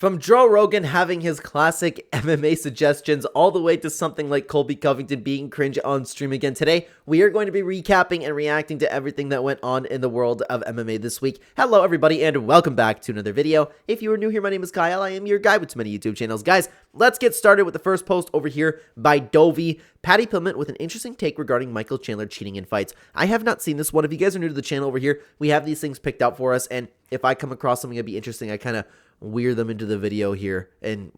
From Joe Rogan having his classic MMA suggestions all the way to something like Colby Covington being cringe on stream again today, we are going to be recapping and reacting to everything that went on in the world of MMA this week. Hello everybody and welcome back to another video. If you are new here, my name is Kyle. I am your guy with too many YouTube channels. Guys, let's get started with the first post over here by Dovey. Paddy Pimblett with an interesting take regarding Michael Chandler cheating in fights. I have not seen this one. If you guys are new to the channel over here, we have these things picked out for us, and if I come across something that'd be interesting, I kind of weir them into the video here and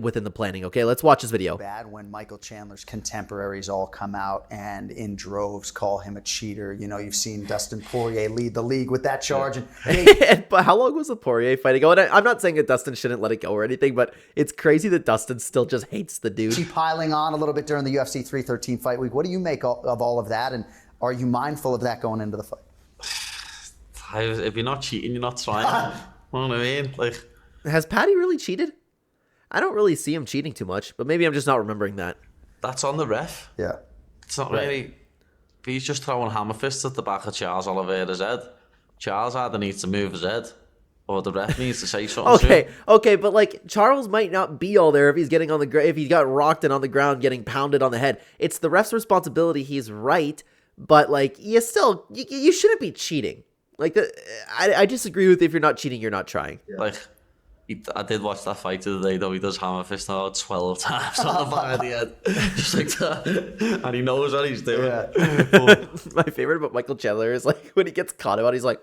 within the planning. Okay, let's watch this video. Bad when Michael Chandler's contemporaries all come out and in droves call him a cheater. You know, you've seen Dustin Poirier lead the league with that charge. And but how long was the Poirier fight ago? And I'm not saying that Dustin shouldn't let it go or anything, but it's crazy that Dustin still just hates the dude. She piling on a little bit during the UFC 313 fight week. What do you make of all of that? And are you mindful of that going into the fight? If you're not cheating, you're not trying. You know what I mean? Like, has Paddy really cheated? I don't really see him cheating too much, but maybe I'm just not remembering that. that's on the ref. Yeah. It's not really. He's just throwing hammer fists at the back of Charles Oliveira's head. Charles either needs to move his head, or the ref needs to say something. Okay, but like Charles might not be all there if he's getting on the if he got rocked and on the ground getting pounded on the head. It's the ref's responsibility. He's right, but like you still you shouldn't be cheating. Like I disagree with if you're not cheating, you're not trying. Yeah. Like. I did watch that fight the other day, though. He does hammer fist now 12 times on the back of the head. Just like that. And he knows what he's doing. Yeah. My favorite about Michael Chandler is like when he gets caught out, he's like,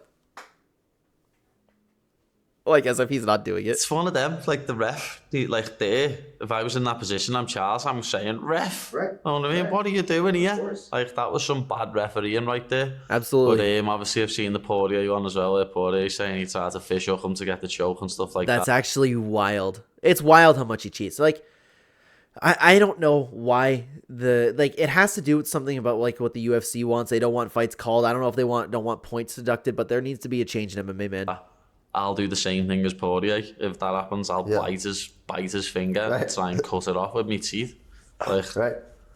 like as if he's not doing it. It's one of them, like the ref. Like there, if I was in that position, I'm Charles, I'm saying, ref. Right. You know what I mean? Right. What are you doing here? Like that was some bad refereeing right there. Absolutely. But obviously I've seen the Poirier one as well. Poirier saying he tried to fish hook him to get the choke and stuff like that. That's actually wild. It's wild how much he cheats. Like, I don't know why it has to do with something about like what the UFC wants. They don't want fights called. I don't know if they don't want points deducted, but there needs to be a change in MMA, man. I'll do the same thing as Poirier. If that happens, I'll bite his finger and try and cut it off with my teeth. Like,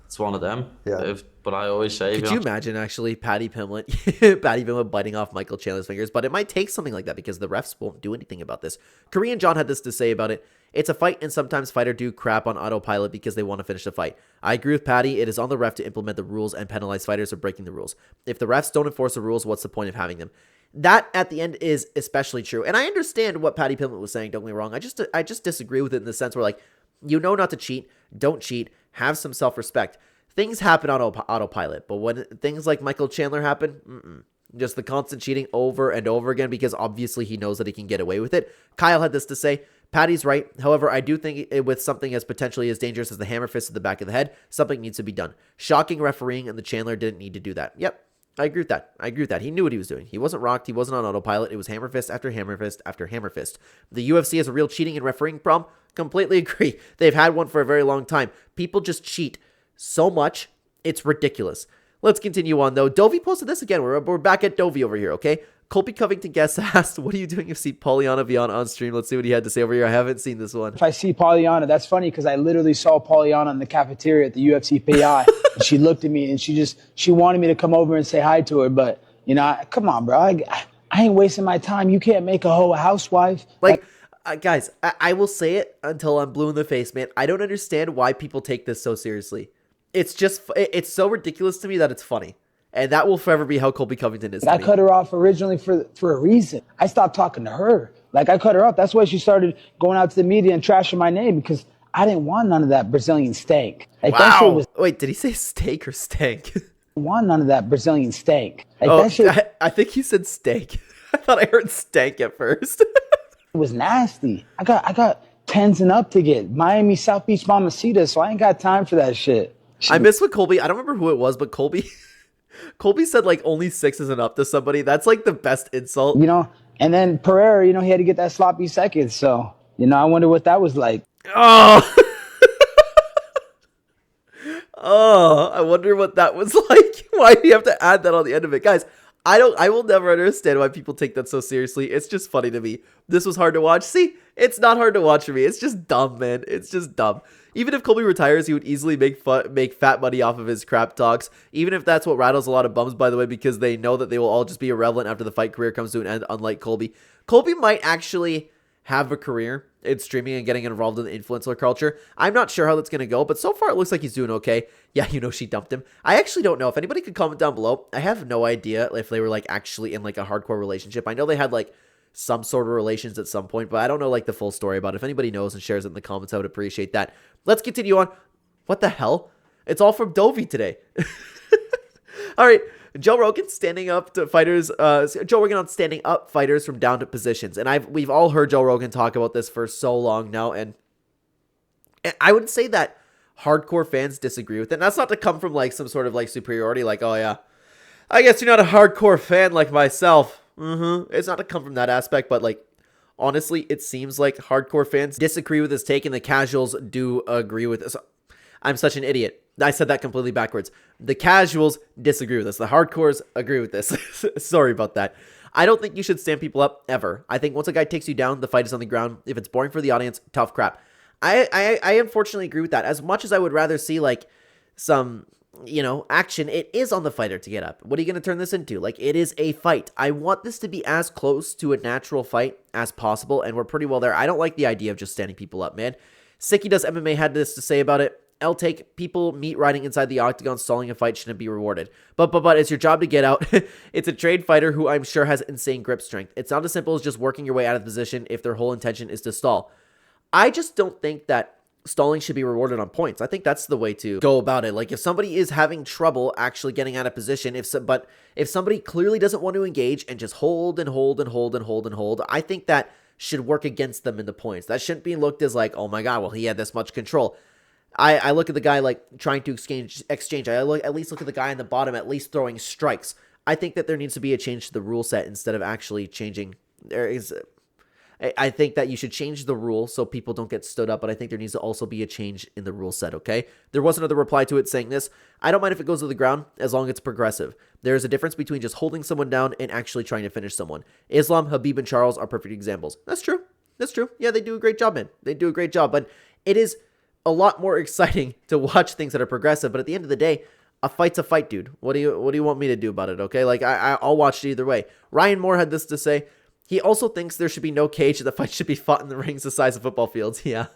it's one of them. Yeah. But I always say... Could you imagine, actually, Paddy Pimblett biting off Michael Chandler's fingers? But it might take something like that because the refs won't do anything about this. Korean John had this to say about it. It's a fight, and sometimes fighters do crap on autopilot because they want to finish the fight. I agree with Paddy. It is on the ref to implement the rules and penalize fighters for breaking the rules. If the refs don't enforce the rules, what's the point of having them? That, at the end, is especially true. And I understand what Paddy Pimblett was saying, don't get me wrong. I just disagree with it in the sense where, like, you know not to cheat, don't cheat, have some self-respect. Things happen on autopilot, but when things like Michael Chandler happen, just the constant cheating over and over again because obviously he knows that he can get away with it. Kyle had this to say, Paddy's right. However, I do think with something as potentially as dangerous as the hammer fist to the back of the head, something needs to be done. Shocking refereeing, and the Chandler didn't need to do that. Yep. I agree with that. He knew what he was doing. He wasn't rocked. He wasn't on autopilot. It was hammer fist after hammer fist after hammer fist. The UFC has a real cheating and refereeing problem. Completely agree. They've had one for a very long time. People just cheat so much. It's ridiculous. Let's continue on, though. Dovey posted this again. We're back at Dovey over here, okay? Colby Covington guest asked, what are you doing if you see Polyana Viana on stream? Let's see what he had to say over here. I haven't seen this one. If I see Polyana, that's funny because I literally saw Polyana in the cafeteria at the UFC PI. And she looked at me and she wanted me to come over and say hi to her. But, you know, come on, bro. I ain't wasting my time. You can't make a hoe a housewife. Like, guys, I will say it until I'm blue in the face, man. I don't understand why people take this so seriously. It's just, it's so ridiculous to me that it's funny. And that will forever be how Colby Covington is. I cut her off originally for a reason. I stopped talking to her. Like, I cut her off. That's why she started going out to the media and trashing my name because I didn't want none of that Brazilian stank. Like, wow. That shit was, wait, did he say steak or stank? I didn't want none of that Brazilian stank. Like, oh, that shit, I think he said steak. I thought I heard stank at first. It was nasty. I got 10s and up to get. Miami, South Beach, Mamacita, so I ain't got time for that shit. I miss what Colby, I don't remember who it was, but Colby said like only 6s and up to somebody. That's like the best insult. You know, and then Pereira, you know, he had to get that sloppy second. So, you know, I wonder what that was like. Oh, oh, I wonder what that was like. Why do you have to add that on the end of it? Guys, I will never understand why people take that so seriously. It's just funny to me. This was hard to watch. See, it's not hard to watch for me. It's just dumb, man. It's just dumb. Even if Colby retires, he would easily make fat money off of his crap talks. Even if that's what rattles a lot of bums, by the way, because they know that they will all just be irrelevant after the fight career comes to an end, unlike Colby. Colby might actually have a career in streaming and getting involved in the influencer culture. I'm not sure how that's going to go, but so far it looks like he's doing okay. Yeah, she dumped him. I actually don't know. If anybody could comment down below, I have no idea if they were like actually in like a hardcore relationship. I know they had like some sort of relations at some point, but I don't know like the full story about it. If anybody knows and shares it in the comments, I would appreciate that. Let's continue on. What the hell? It's all from Dovey today. All right. Joe Rogan standing up to fighters. Joe Rogan on standing up fighters from down to positions, and we've all heard Joe Rogan talk about this for so long now, and I would say that hardcore fans disagree with it. And that's not to come from like some sort of like superiority, like, oh yeah, I guess you're not a hardcore fan like myself. It's not to come from that aspect, but like honestly, it seems like hardcore fans disagree with this take, and the casuals do agree with this. I'm such an idiot. I said that completely backwards. The casuals disagree with this. The hardcores agree with this. Sorry about that. I don't think you should stand people up ever. I think once a guy takes you down, the fight is on the ground. If it's boring for the audience, tough crap. I unfortunately agree with that. As much as I would rather see like some, action, it is on the fighter to get up. What are you going to turn this into? Like, it is a fight. I want this to be as close to a natural fight as possible, and we're pretty well there. I don't like the idea of just standing people up, man. Sicky Does MMA had this to say about it. I'll take people meat riding inside the octagon, stalling a fight shouldn't be rewarded. But it's your job to get out. It's a trained fighter who I'm sure has insane grip strength. It's not as simple as just working your way out of the position if their whole intention is to stall. I just don't think that stalling should be rewarded on points. I think that's the way to go about it. Like, if somebody is having trouble actually getting out of position, if somebody clearly doesn't want to engage and just hold, I think that should work against them in the points. That shouldn't be looked as like, oh my god, well, he had this much control. I look at the guy like trying to exchange. I at least look at the guy in the bottom at least throwing strikes. I think that there needs to be a change to the rule set instead of actually changing. I think that you should change the rule so people don't get stood up, but I think there needs to also be a change in the rule set, okay? There was another reply to it saying this: I don't mind if it goes to the ground as long as it's progressive. There is a difference between just holding someone down and actually trying to finish someone. Islam, Habib, and Charles are perfect examples. That's true. Yeah, they do a great job, man. They do a great job, but it is a lot more exciting to watch things that are progressive, but at the end of the day, a fight's a fight, dude. What do you want me to do about it, okay? Like, I'll watch it either way. Ryan Moore had this to say. He also thinks there should be no cage, the fight should be fought in the rings the size of football fields. Yeah.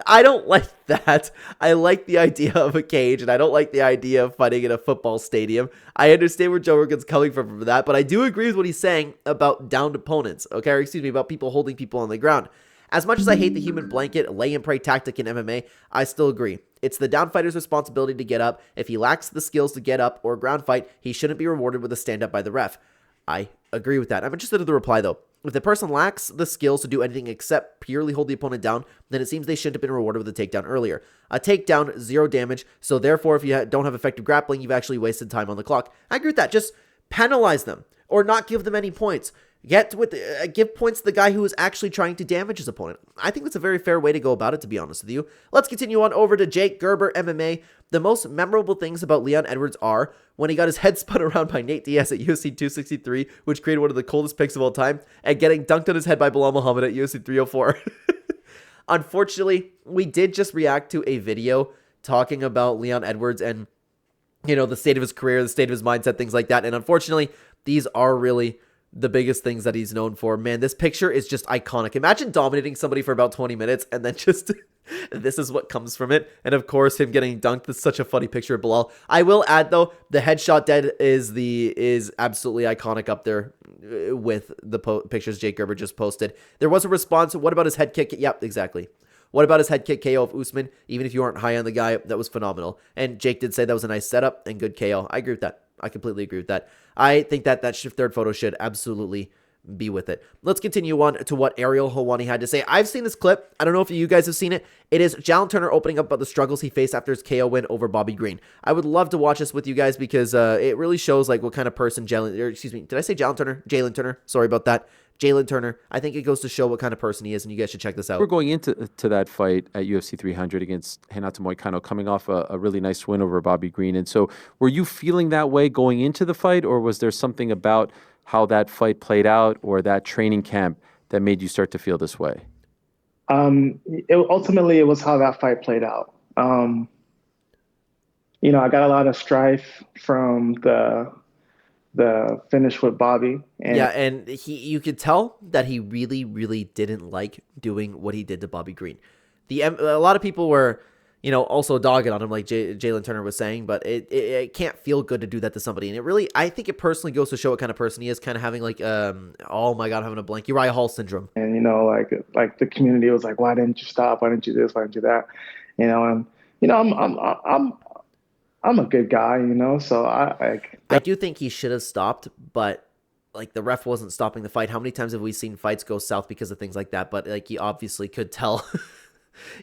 I don't like that. I like the idea of a cage, and I don't like the idea of fighting in a football stadium. I understand where Joe Rogan's coming from for that, but I do agree with what he's saying about downed opponents, okay? Or excuse me, about people holding people on the ground. As much as I hate the human blanket, lay and pray tactic in MMA, I still agree. It's the down fighter's responsibility to get up. If he lacks the skills to get up or ground fight, he shouldn't be rewarded with a stand up by the ref. I agree with that. I'm interested in the reply though. If the person lacks the skills to do anything except purely hold the opponent down, then it seems they shouldn't have been rewarded with a takedown earlier. A takedown, 0 damage, so therefore if you don't have effective grappling, you've actually wasted time on the clock. I agree with that. Just penalize them or not give them any points. Give points to the guy who is actually trying to damage his opponent. I think that's a very fair way to go about it, to be honest with you. Let's continue on over to Jake Gerber, MMA. The most memorable things about Leon Edwards are when he got his head spun around by Nate Diaz at UFC 263, which created one of the coldest picks of all time, and getting dunked on his head by Bilal Muhammad at UFC 304. Unfortunately, we did just react to a video talking about Leon Edwards and, the state of his career, the state of his mindset, things like that. And unfortunately, these are really the biggest things that he's known for. Man, this picture is just iconic. Imagine dominating somebody for about 20 minutes and then just this is what comes from it. And of course, him getting dunked. That's such a funny picture of Bilal. I will add though, the headshot dead is absolutely iconic up there with the pictures Jake Gerber just posted. There was a response. What about his head kick? Yep, exactly. What about his head kick KO of Usman? Even if you aren't high on the guy, that was phenomenal. And Jake did say that was a nice setup and good KO. I agree with that. I completely agree with that. I think that third photo should absolutely be with it. Let's continue on to what Ariel Helwani had to say. I've seen this clip. I don't know if you guys have seen it. It is Jalin Turner opening up about the struggles he faced after his KO win over Bobby Green. I would love to watch this with you guys because it really shows like what kind of person did I say Jalin Turner? Jalin Turner. Sorry about that. Jalin Turner. I think it goes to show what kind of person he is, and you guys should check this out. We're going into that fight at UFC 300 against Renato Moicano, coming off a really nice win over Bobby Green. And so were you feeling that way going into the fight, or was there something about how that fight played out or that training camp that made you start to feel this way? Ultimately, it was how that fight played out. I got a lot of strife from the the finish with Bobby. And yeah, and you could tell that he really, really didn't like doing what he did to Bobby Green. A lot of people were, also dogging on him, like Jalin Turner was saying, but it can't feel good to do that to somebody. And it really, I think it personally goes to show what kind of person he is, kind of having like, oh my God, having a blank Uriah Hall syndrome. And, like the community was like, why didn't you stop? Why didn't you this? Why didn't you that? I'm a good guy, so I do think he should have stopped, but like the ref wasn't stopping the fight. How many times have we seen fights go south because of things like that? But like you obviously could tell.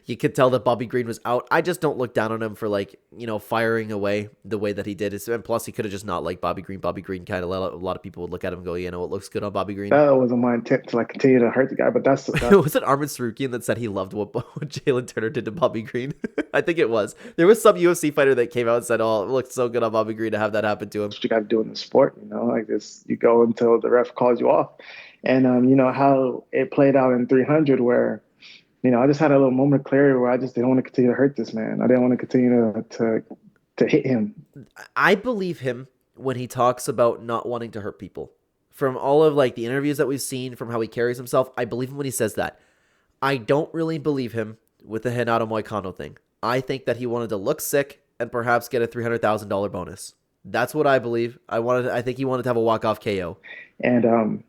You could tell that Bobby Green was out. I just don't look down on him for like, firing away the way that he did. And plus, he could have just not liked Bobby Green. Bobby Green kind of a lot of people would look at him and go, it looks good on Bobby Green. That wasn't my intent to like continue to hurt the guy, but that's was it Armin Sarukian that said he loved what Jalin Turner did to Bobby Green? I think it was. There was some UFC fighter that came out and said, "Oh, it looked so good on Bobby Green to have that happen to him." That's what you got to do in the sport, like this. You go until the ref calls you off, and how it played out in 300 where. I just had a little moment of clarity where I just didn't want to continue to hurt this man. I didn't want to continue to hit him. I believe him when he talks about not wanting to hurt people. From all of like the interviews that we've seen, from how he carries himself, I believe him when he says that. I don't really believe him with the Renato Moicano thing. I think that he wanted to look sick and perhaps get a $300,000 bonus. That's what I believe. I think he wanted to have a walk-off KO. And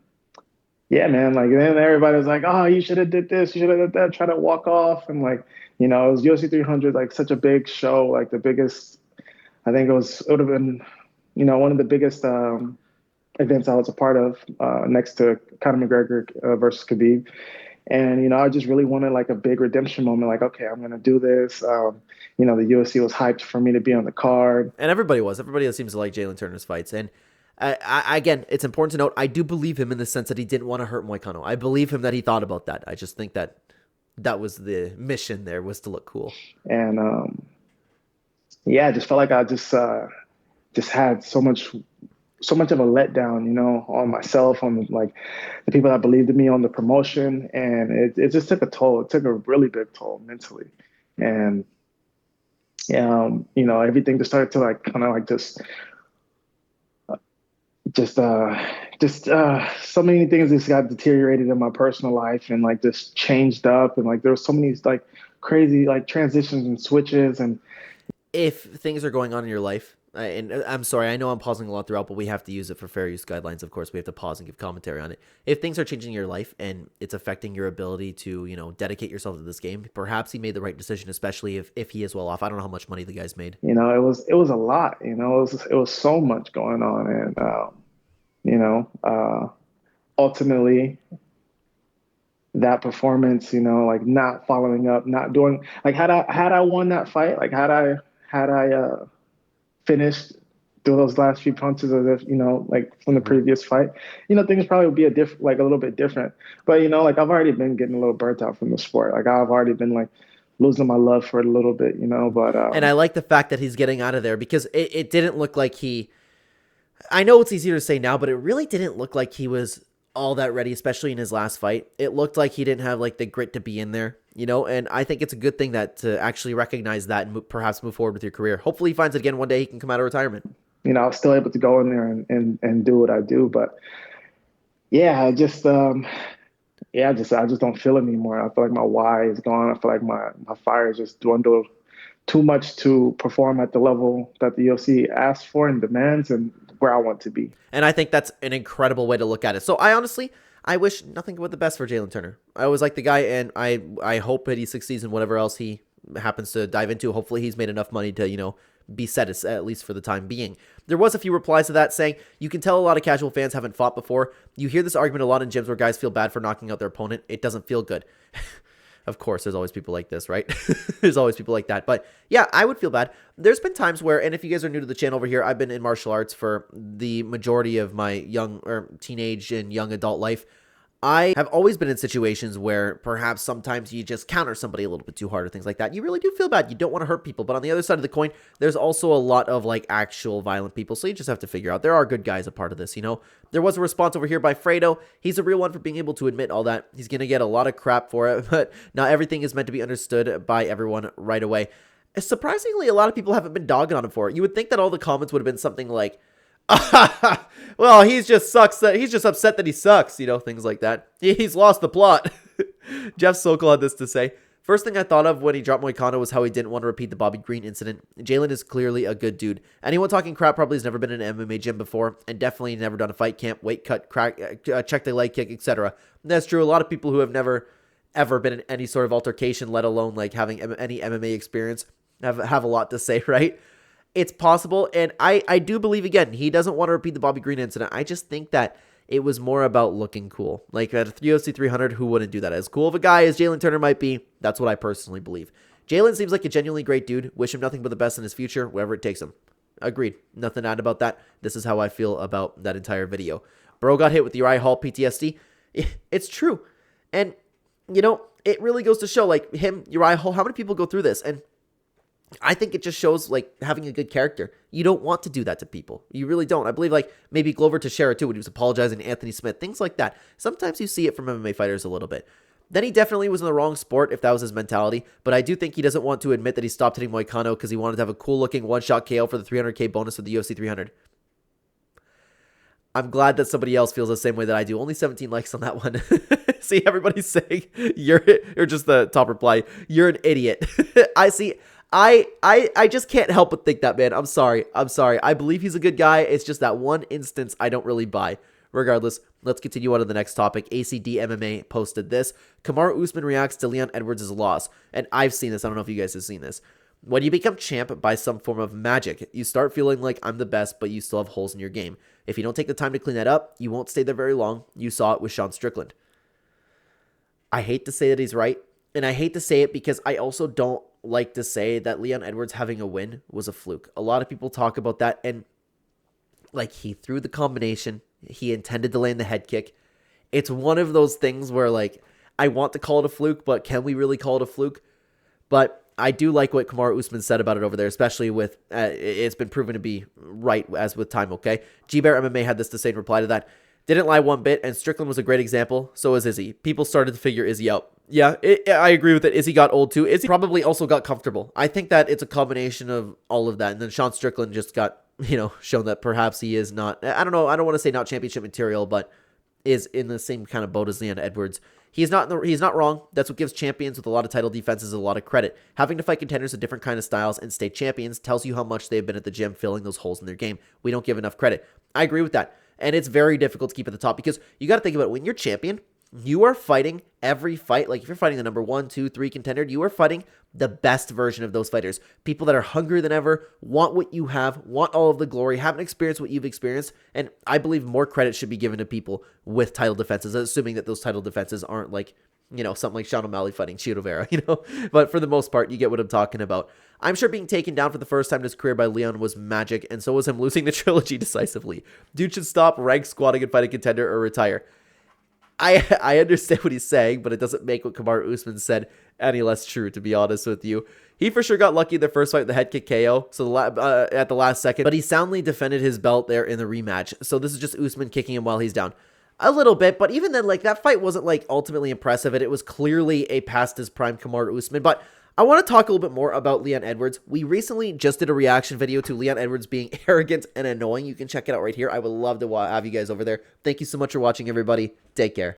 yeah, man, like then everybody was like, oh, you should have did this, you should have did that, try to walk off. And like, it was UFC 300, like such a big show, like the biggest, I think it would have been, one of the biggest events I was a part of next to Conor McGregor versus Khabib. And, I just really wanted like a big redemption moment. Like, okay, I'm going to do this. The UFC was hyped for me to be on the card. And everybody was. Everybody seems to like Jalin Turner's fights. And again, it's important to note, I do believe him in the sense that he didn't want to hurt Moicano. I believe him that he thought about that. I just think that was the mission there, was to look cool. And I just felt like I just had so much of a letdown, on myself, on like the people that believed in me, on the promotion, and it just took a toll. It took a really big toll mentally, and everything just started to like kind of like so many things just got deteriorated in my personal life and like just changed up, and like there was so many like crazy like transitions and switches. And if things are going on in your life, and I'm sorry, I know I'm pausing a lot throughout, but we have to use it for fair use guidelines. Of course, we have to pause and give commentary on it. If things are changing your life and it's affecting your ability to, dedicate yourself to this game, perhaps he made the right decision, especially if he is well off. I don't know how much money the guy's made. It was a lot. It was so much going on, and ultimately that performance, like not following up, not doing like had I won that fight, like had I finished through those last few punches as if, like from the previous fight, things probably would be a little bit different. But, like I've already been getting a little burnt out from the sport. Like I've already been like losing my love for it a little bit, but. And I like the fact that he's getting out of there, because it didn't look like I know it's easier to say now, but it really didn't look like he was all that ready, especially in his last fight. It looked like he didn't have like the grit to be in there, and I think it's a good thing that to actually recognize that and perhaps move forward with your career. Hopefully he finds it again one day. He can come out of retirement. I was still able to go in there and do what I do, but yeah, I just don't feel it anymore. I feel like my why is gone. I feel like my fire is just dwindled too much to perform at the level that the UFC asks for and demands, and where I want to be. And I think that's an incredible way to look at it. So I wish nothing but the best for Jalin Turner. I always like the guy, and I hope that he succeeds in whatever else he happens to dive into. Hopefully he's made enough money to, be set, at least for the time being. There was a few replies to that saying, you can tell a lot of casual fans haven't fought before. You hear this argument a lot in gyms where guys feel bad for knocking out their opponent. It doesn't feel good. Of course, there's always people like this, right? There's always people like that. But yeah, I would feel bad. There's been times where, and if you guys are new to the channel over here, I've been in martial arts for the majority of my young or teenage and young adult life. I have always been in situations where perhaps sometimes you just counter somebody a little bit too hard or things like that. You really do feel bad. You don't want to hurt people. But on the other side of the coin, there's also a lot of like actual violent people. So you just have to figure out there are good guys a part of this, There was a response over here by Fredo. He's a real one for being able to admit all that. He's going to get a lot of crap for it, but not everything is meant to be understood by everyone right away. Surprisingly, a lot of people haven't been dogging on him for it. You would think that all the comments would have been something like, well, he's just sucks. He's just upset that he sucks. You know, things like that. He's lost the plot. Jeff Sokol had this to say. First thing I thought of when he dropped Moicano was how he didn't want to repeat the Bobby Green incident. Jalin is clearly a good dude. Anyone talking crap probably has never been in an MMA gym before, and definitely never done a fight camp, weight cut, crack, check the leg kick, etc. That's true. A lot of people who have never ever been in any sort of altercation, let alone like having any MMA experience, have a lot to say, right? It's possible, and I do believe, again, he doesn't want to repeat the Bobby Green incident. I just think that it was more about looking cool. Like at UFC 300, who wouldn't do that? As cool of a guy as Jalin Turner might be, that's what I personally believe. Jalin seems like a genuinely great dude. Wish him nothing but the best in his future, wherever it takes him. Agreed. Nothing to add about that. This is how I feel about that entire video. Bro got hit with Uriah Hall PTSD. It's true. And, you know, it really goes to show, like, him, Uriah Hall, how many people go through this? And I think it just shows, like, having a good character. You don't want to do that to people. You really don't. I believe, like, maybe Glover Teixeira, too, when he was apologizing to Anthony Smith. Things like that. Sometimes you see it from MMA fighters a little bit. Then he definitely was in the wrong sport if that was his mentality. But I do think he doesn't want to admit that he stopped hitting Moicano because he wanted to have a cool-looking one-shot KO for the 300K bonus for the UFC 300. I'm glad that somebody else feels the same way that I do. Only 17 likes on that one. See, everybody's saying, you're just the top reply, you're an idiot. I see... I just can't help but think that, man. I'm sorry. I believe he's a good guy. It's just that one instance I don't really buy. Regardless, let's continue on to the next topic. ACD MMA posted this. Kamaru Usman reacts to Leon Edwards' loss. And I've seen this. I don't know if you guys have seen this. When you become champ by some form of magic, you start feeling like I'm the best, but you still have holes in your game. If you don't take the time to clean that up, you won't stay there very long. You saw it with Sean Strickland. I hate to say that he's right. And I hate to say it because I also don't like to say that Leon Edwards having a win was a fluke. A lot of people talk about that, and like, he threw the combination, he intended to land the head kick. It's one of those things where, like, I want to call it a fluke, but can we really call it a fluke? But I do like what Kamaru Usman said about it over there, especially with it's been proven to be right as with time. Okay, G-Bear MMA had this to say in reply to that. Didn't lie one bit, and Strickland was a great example. So was Izzy. People started to figure Izzy out. Yeah, I agree with it. Izzy got old too. Izzy probably also got comfortable. I think that it's a combination of all of that. And then Sean Strickland just got, you know, shown that perhaps he is not, I don't know, I don't want to say not championship material, but is in the same kind of boat as Leon Edwards. He's not wrong. That's what gives champions with a lot of title defenses a lot of credit. Having to fight contenders of different kind of styles and stay champions tells you how much they've been at the gym filling those holes in their game. We don't give enough credit. I agree with that. And it's very difficult to keep at the top because you got to think about it. When you're champion, you are fighting every fight. Like if you're fighting the number 1, 2, 3 contender, you are fighting the best version of those fighters. People that are hungrier than ever, want what you have, want all of the glory, haven't experienced what you've experienced. And I believe more credit should be given to people with title defenses, assuming that those title defenses aren't like, you know, something like Sean O'Malley fighting Chito Vera, you know. But for the most part, you get what I'm talking about. I'm sure being taken down for the first time in his career by Leon was magic, and so was him losing the trilogy decisively. Dude should stop rank squatting and fight a contender or retire. I understand what he's saying, but it doesn't make what Kamaru Usman said any less true, to be honest with you. He for sure got lucky in the first fight with the head kick KO so at the last second, but he soundly defended his belt there in the rematch. So this is just Usman kicking him while he's down. A little bit, but even then, like, that fight wasn't, like, ultimately impressive, and it was clearly a past his prime Kamaru Usman. But I want to talk a little bit more about Leon Edwards. We recently just did a reaction video to Leon Edwards being arrogant and annoying. You can check it out right here. I would love to have you guys over there. Thank you so much for watching, everybody. Take care.